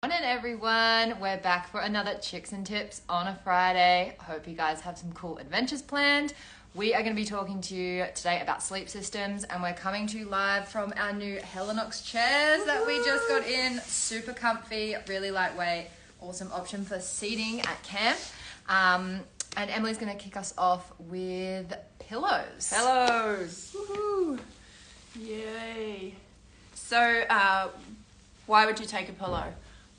Morning everyone, we're back for another Chicks and Tips on a Friday. Hope you guys have some cool adventures planned. We are going to be talking to you today about sleep systems, and we're coming to you live from our new Helinox chairs that we just got in. Super comfy, really lightweight, awesome option for seating at camp. And Emily's going to kick us off with pillows. Pillows. Woohoo! Yay! So, why would you take a pillow?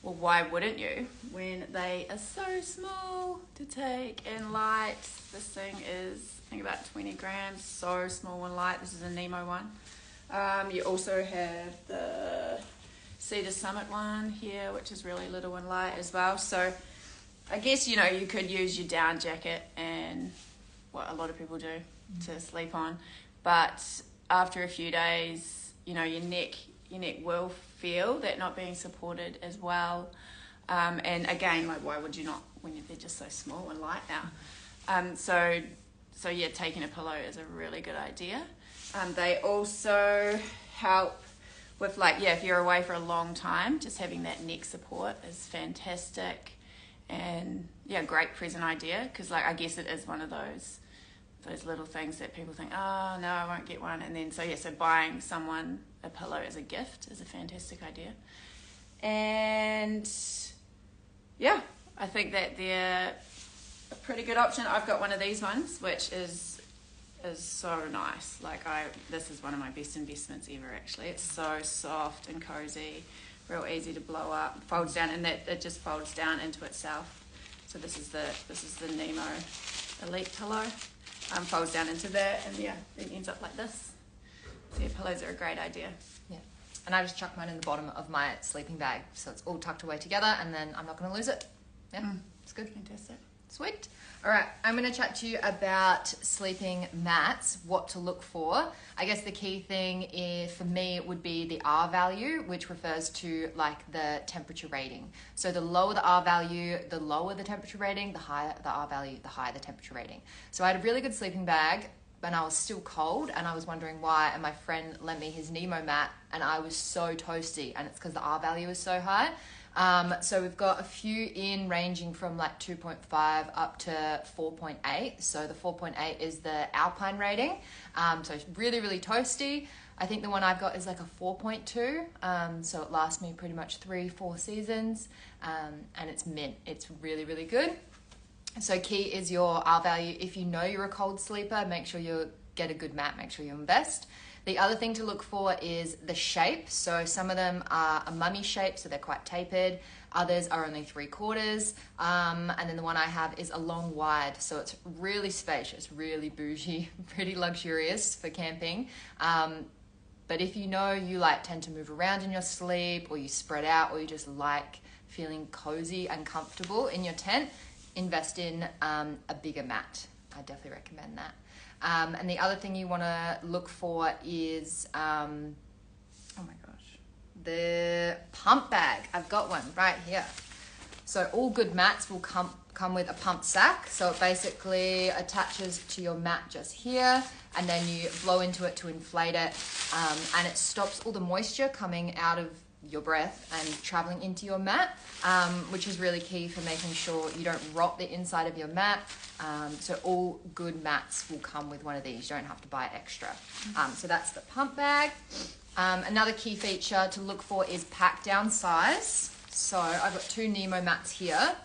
Well, why wouldn't you when they are so small to take and light? This thing is, I think, about 20 grams, so small and light. This is a Nemo one. You also have the Cedar Summit one here, which is really little and light as well. So I guess, you could use your down jacket and what a lot of people do to sleep on. But after a few days, your neck will feel that not being supported as well. And again, why would you not when they're just so small and light now? So yeah, taking a pillow is a really good idea. They also help with if you're away for a long time, just having that neck support is fantastic. And yeah, great present idea, because I guess it is one of those little things that people think, oh no, I won't get one, and then so buying someone a pillow as a gift is a fantastic idea. And yeah, I think that they're a pretty good option. I've got one of these ones, which is so nice. This is one of my best investments ever, actually. It's so soft and cozy, real easy to blow up, folds down, and that it just folds down into itself. So this is the Nemo Elite pillow. Folds down into that, and yeah, it ends up like this. So yeah, pillows are a great idea. Yeah, and I just chuck mine in the bottom of my sleeping bag, so it's all tucked away together, and then I'm not going to lose it. Yeah, it's good. Fantastic. Sweet. All right, I'm going to chat to you about sleeping mats, what to look for. I guess the key thing for me would be the R value, which refers to the temperature rating. So the lower the R value, the lower the temperature rating, the higher the R value, the higher the temperature rating. So I had a really good sleeping bag, and I was still cold, and I was wondering why, and my friend lent me his Nemo mat, and I was so toasty, and it's because the R value is so high. So we've got a few in ranging from 2.5 up to 4.8. So the 4.8 is the Alpine rating. So it's really, really toasty. I think the one I've got is a 4.2. So it lasts me pretty much 3-4 seasons. And it's mint. It's really, really good. So key is your R value. If you know you're a cold sleeper, make sure you get a good mat, make sure you invest. The other thing to look for is the shape. So some of them are a mummy shape, so they're quite tapered. Others are only 3/4. And then the one I have is a long wide. So it's really spacious, really bougie, pretty luxurious for camping. But if you tend to move around in your sleep, or you spread out, or you just like feeling cozy and comfortable in your tent, invest in a bigger mat. I definitely recommend that. And the other thing you want to look for is, the pump bag. I've got one right here. So all good mats will come with a pump sack. So it basically attaches to your mat just here, and then you blow into it to inflate it, and it stops all the moisture coming out of your breath and traveling into your mat, which is really key for making sure you don't rot the inside of your mat. So all good mats will come with one of these. You don't have to buy extra. So that's the pump bag. Another key feature to look for is pack down size. So I've got 2 Nemo mats here.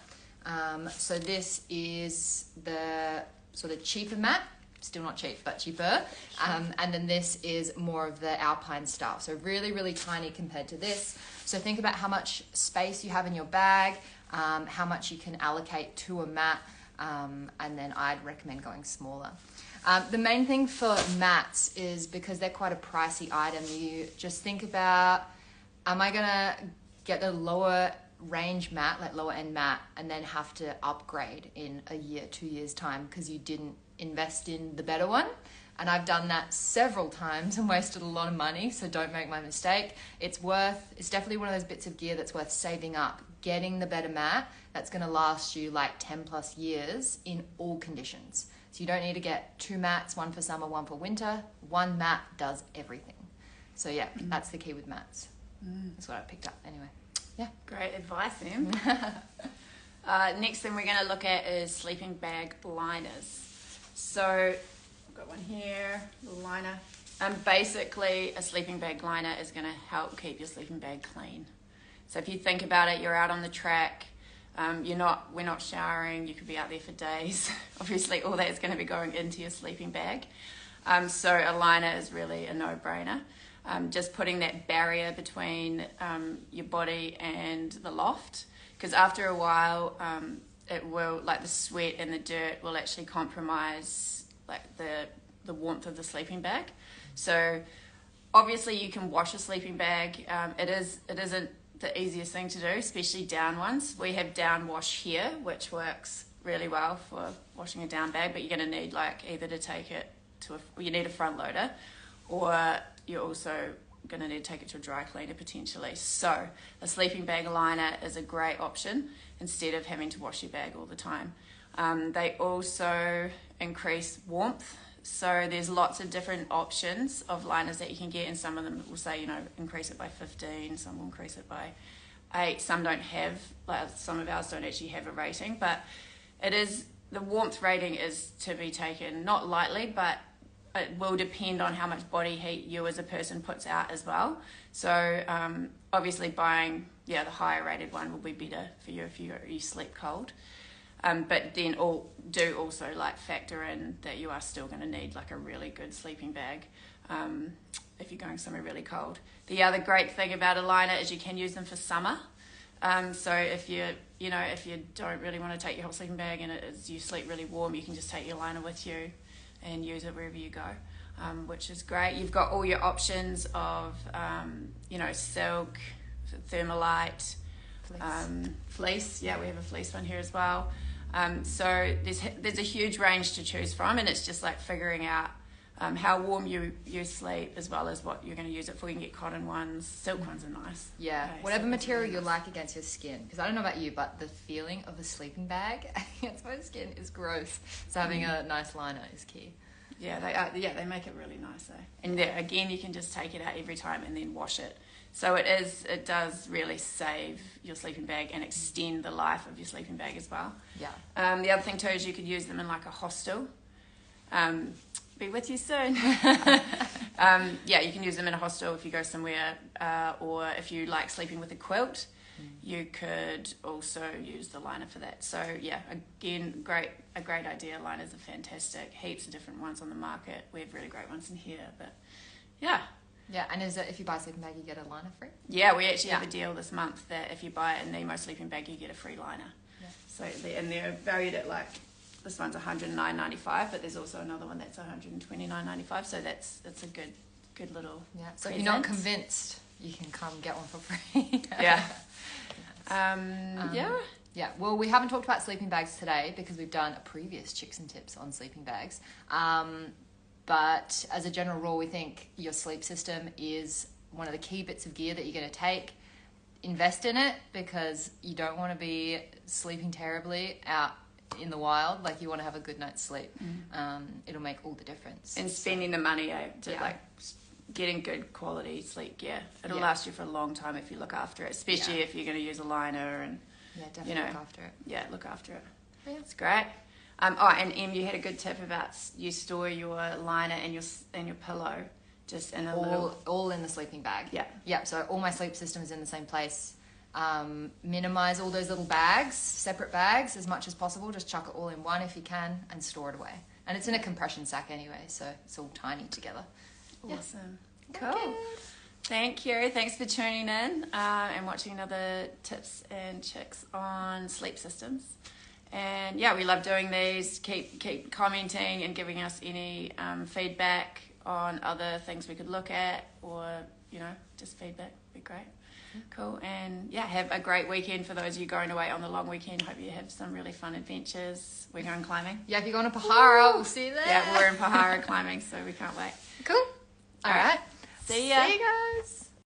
So this is the sort of cheaper mat. Still not cheap, but cheaper. And then this is more of the Alpine style. So really, really tiny compared to this. So think about how much space you have in your bag, how much you can allocate to a mat, and then I'd recommend going smaller. The main thing for mats is, because they're quite a pricey item, you just think about, am I gonna get the lower range mat, lower end mat, and then have to upgrade in a year, 2 years time because you didn't invest in the better one? And I've done that several times and wasted a lot of money, so don't make my mistake. It's definitely one of those bits of gear that's worth saving up, getting the better mat that's going to last you 10 plus years in all conditions. So you don't need to get 2 mats, one for summer, one for winter. One mat does everything. So yeah, that's the key with mats. That's what I picked up anyway. Yeah. Great advice, Em. Next thing we're going to look at is sleeping bag liners. So I've got one here, little liner. Basically, a sleeping bag liner is going to help keep your sleeping bag clean. So if you think about it, you're out on the track, we're not showering, you could be out there for days. Obviously, all that is going to be going into your sleeping bag. So a liner is really a no-brainer. Just putting that barrier between your body and the loft, because after a while, it will, like the sweat and the dirt will actually compromise like the warmth of the sleeping bag. So obviously you can wash a sleeping bag. It isn't the easiest thing to do, especially down ones. We have down wash here, which works really well for washing a down bag, but you're going to need like either to take it to you need a front loader, or you're also going to need to take it to a dry cleaner potentially. So a sleeping bag liner is a great option instead of having to wash your bag all the time. They also increase warmth. So there's lots of different options of liners that you can get, and some of them will say, increase it by 15, some will increase it by 8, some don't have, like some of ours don't actually have a rating, but the warmth rating is to be taken not lightly, but it will depend on how much body heat you as a person puts out as well. So obviously buying the higher rated one will be better for you if you sleep cold. But then do also like factor in that you are still going to need like a really good sleeping bag if you're going somewhere really cold. The other great thing about a liner is you can use them for summer. So if you don't really want to take your whole sleeping bag and you sleep really warm, you can just take your liner with you and use it wherever you go, which is great. You've got all your options of silk, thermalite, fleece. Yeah, we have a fleece one here as well. So there's a huge range to choose from, and it's just like figuring out how warm you sleep as well as what you're going to use it for. You can get cotton ones, silk ones are nice. Yeah, okay, whatever material you like against your skin. Because I don't know about you, but the feeling of a sleeping bag against my skin is gross. So having a nice liner is key. Yeah, they make it really nice though. And again, you can just take it out every time and then wash it. So it does really save your sleeping bag and extend the life of your sleeping bag as well. Yeah. The other thing too is you could use them in like a hostel. Be with you soon. You can use them in a hostel if you go somewhere, or if you like sleeping with a quilt, you could also use the liner for that. So yeah, again, a great idea. Liners are fantastic. Heaps of different ones on the market. We have really great ones in here, but yeah. Yeah, and is it if you buy a sleeping bag, you get a liner free? Yeah, we actually have a deal this month that if you buy a Nemo sleeping bag, you get a free liner. Yeah. So they're valued at like, this one's $109.95, but there's also another one that's $129.95. So that's a good little. Yeah. So if you're not convinced, you can come get one for free. Yeah. Yeah. Well, we haven't talked about sleeping bags today because we've done a previous Chicks and Tips on sleeping bags. But as a general rule, we think your sleep system is one of the key bits of gear that you're going to take. Invest in it because you don't want to be sleeping terribly out in the wild. Like, you want to have a good night's sleep. It'll make all the difference. And spending the money like getting good quality sleep gear. It'll last you for a long time if you look after it, especially if you're going to use a liner and definitely look after it. Yeah, look after it. Yeah. It's great. And Em, you had a good tip about you store your liner and your pillow just in a all in the sleeping bag. Yeah. So all my sleep system is in the same place. Minimize all those little bags, separate bags, as much as possible. Just chuck it all in one if you can and store it away. And it's in a compression sack anyway, so it's all tiny together. Awesome. Cool. Thank you. Thanks for tuning in and watching another Tips and Chicks on sleep systems. And yeah, we love doing these. Keep commenting and giving us any feedback on other things we could look at, or just feedback would be great. Cool. And yeah, have a great weekend for those of you going away on the long weekend. Hope you have some really fun adventures. We're going climbing. Yeah, if you're going to Pahara, we'll see you there. Yeah, we're in Pahara climbing, so we can't wait. Cool. All right. See ya. See you guys.